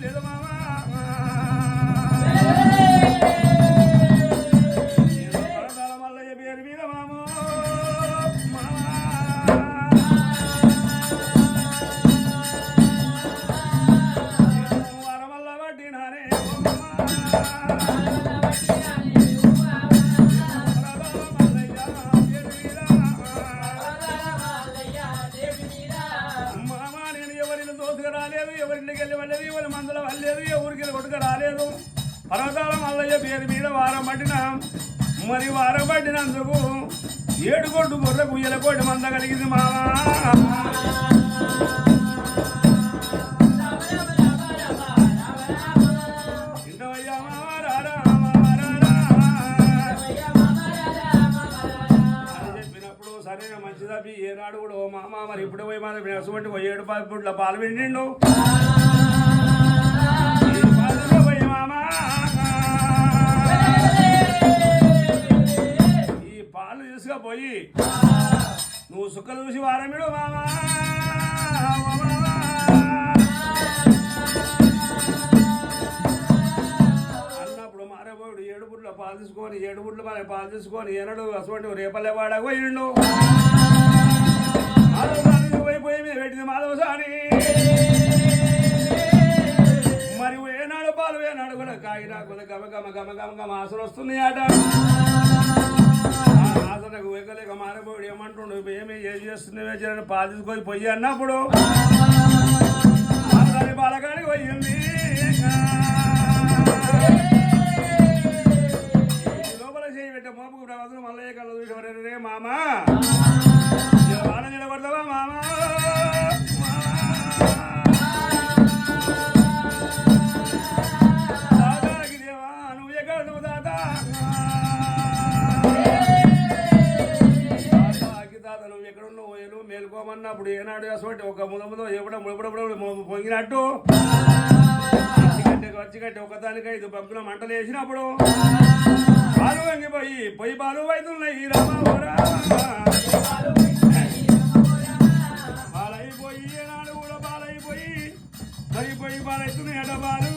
లేదు మామా మల్లయ్య పేరు మీద మామో వరమల్ల పట్టినానే రాలేదు ఎవరింటికి వెళ్ళి వెళ్ళలేదు ఎవరి మందుల వెళ్ళలేదు ఎవరికి కొట్టుక రాలేదు పర్వతాల మల్లయ్య పేరు మీద వారం పట్టిన మరి వారం పట్టినందుకు 7 కోట్లు బుర్రకు 7 కోటి మంద కలిగింది మామా ఇంటవయ్యా మామా రారా అని చెప్పినప్పుడు సరే మంచిదబ్బి ఏనాడు కూడా ఓ మామ మరి ఇప్పుడు పోయి మన అటువంటి 7 పుట్ల పాలు పిండిండు పోయి మామా ఈ పాలు తీసుకపోయి నువ్వు సుక్కలు చూసి వారమిడు మామా అన్నప్పుడు మారబోడు 7 పుట్ల పాలు తీసుకొని 7 పుట్ల పాలు తీసుకొని ఏనాడు అటువంటి రేపల్లె వాడకు పోయిండు పోయి మీద పెట్టింది మాధవసాని మరి ఏనాడు పాలు ఏనాడు కూడా కాగినా కూడా గమ గమ గమ గమ గమ ఆసలు వస్తుంది అట ఆసనకు వేకలేక మారబోడు ఏమంటుండు ఏమి ఏం చేస్తున్నావే పాలు తీసుకొని పొయ్యి అన్నప్పుడు పాలకాడికి పోయింది లోపల చేయి పెట్టే మోపుకు ప్రవర్తన మల్లయ్య కళ్ళు చూసి రే మామా వాడ నిలబడతావా మామా దాదాకి దేవా నువ్వు ఎక్కడ నువ్వు దాదాకి దాదా నువ్వు ఎక్కడున్నావు నువ్వు మేలుకోమన్నప్పుడు ఏనాడు అసలు ఒక ముదముదో ఎప్పుడప్పుడు పొంగినట్టు వచ్చి కట్టి ఒకదానికి 5 పగ్గుల మంటలు వేసినప్పుడు పాలు వంగిపోయి పొయ్యి పాలు అవుతున్నాయి రామారా పాలైపోయి ఏనాడు కూడా పాలైపోయి పొయ్యి పాలవుతున్నాయి అట పాలు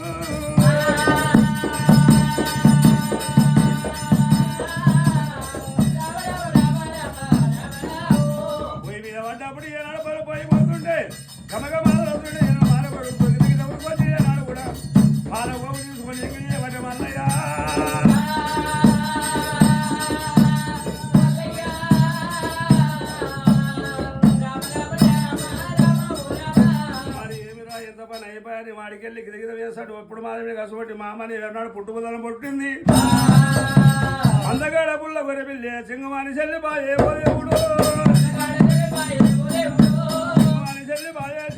పొయ్యి మీద పడ్డప్పుడు ఏనాడు పొయ్యి పోతుంటే గమగ మాలవుతుంటే మాలపడు వచ్చి ఏనాడు కూడా పాల గోపు తీసుకొని పడ్డ మల్లయ్య అయిపోయాని వాడికెళ్ళి గిరిగిర వేశాడు ఎప్పుడు మాదిరి కసబట్టి మామని ఎన్నాడు పుట్టుబదలం పుట్టింది అందగాడ పుల్ల గొర్రె పిల్లి సింగమాని చెల్లి బాయే దేవుడు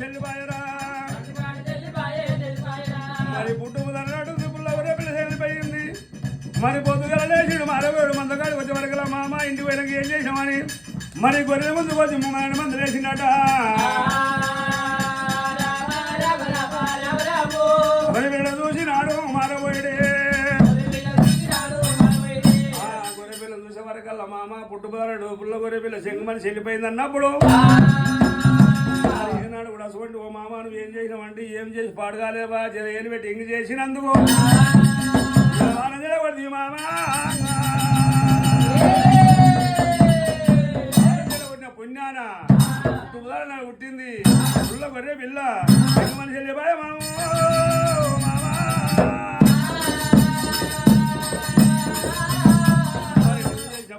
చెల్లి బాయరా మరి పుట్టుబదలనాడు పుల్ల గొర్రె పిల్ల చెల్లిపోయింది మరి పొద్దుగల లేచిడు మరొకడు మందగాడికి వచ్చే వరకల మామ ఇంటికి వెళ్ళక ఏం చేసామని మరి గొర్రె ముందు వచ్చి 3 మంది లేచిండట గొర్రెపిల్ల చూసినాడు మారబోయడే గొర్రెపిల్ల చూసే వరకల్లా మామ పుట్టుబదలడు పుల్ల గొర్రెపిల్ల చెంగుమని చెల్లిపోయింది అన్నప్పుడు ఏనాడు కూడా అసలు ఓ మామ నువ్వు ఏం చేసినావంటే ఏం చేసి పాడగాలేవా ఏం పెట్టి ఎంగి చేసినందుకు నిలబడి మామ పుణ్యాన పుట్టుబదల పుట్టింది పుల్ల గొర్రె పిల్ల చెంగుమని చెల్లిపోయా మామ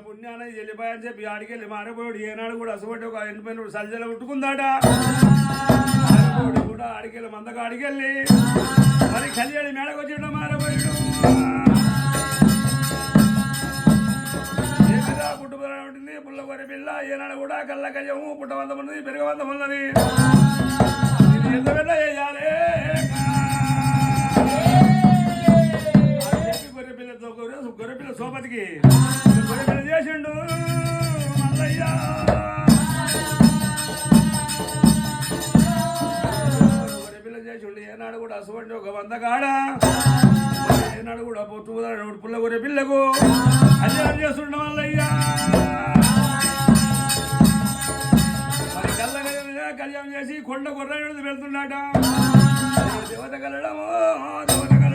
పుణ్యాన వెళ్ళిపోయని చెప్పి ఆడికెళ్ళి మారబోడు ఏనాడు కూడా అసలు ఒక ఎండిపోయిన సజ్జలు ఉట్టుకుందాట కూడా ఆడికెళ్ళి మందకు ఆడికెళ్ళి మరి కళ్యాణి మేడకు వచ్చిండ మారబోయాడు పుట్టుబల ఉంటుంది పుల్ల గొర్రె పిల్ల ఏనాడు కూడా కళ్ళ కయ్యము పుట్టవంతం ఉన్నది పెరగవంతం ఉన్నది ఎంత పెద్ద వేయాలి గొర్రెపిల్లతో గొర్రెపిల్ల సోపతికి గొర్రెపిల్ల చేసిండు మల్లయ్య గొర్రెపిల్ల చేసిండు ఏనాడు కూడా అసలు ఒక 100 కాడ ఏనాడు కూడా పుల్ల గొర్రెపిల్లకు కళ్యాణం చేస్తుండ మల్లయ్య మరి కళ్ళ కళ్యాణం చేసి కొండ గొర్రె వెళ్తున్నాట దేవత కలడమో దేవత కలడం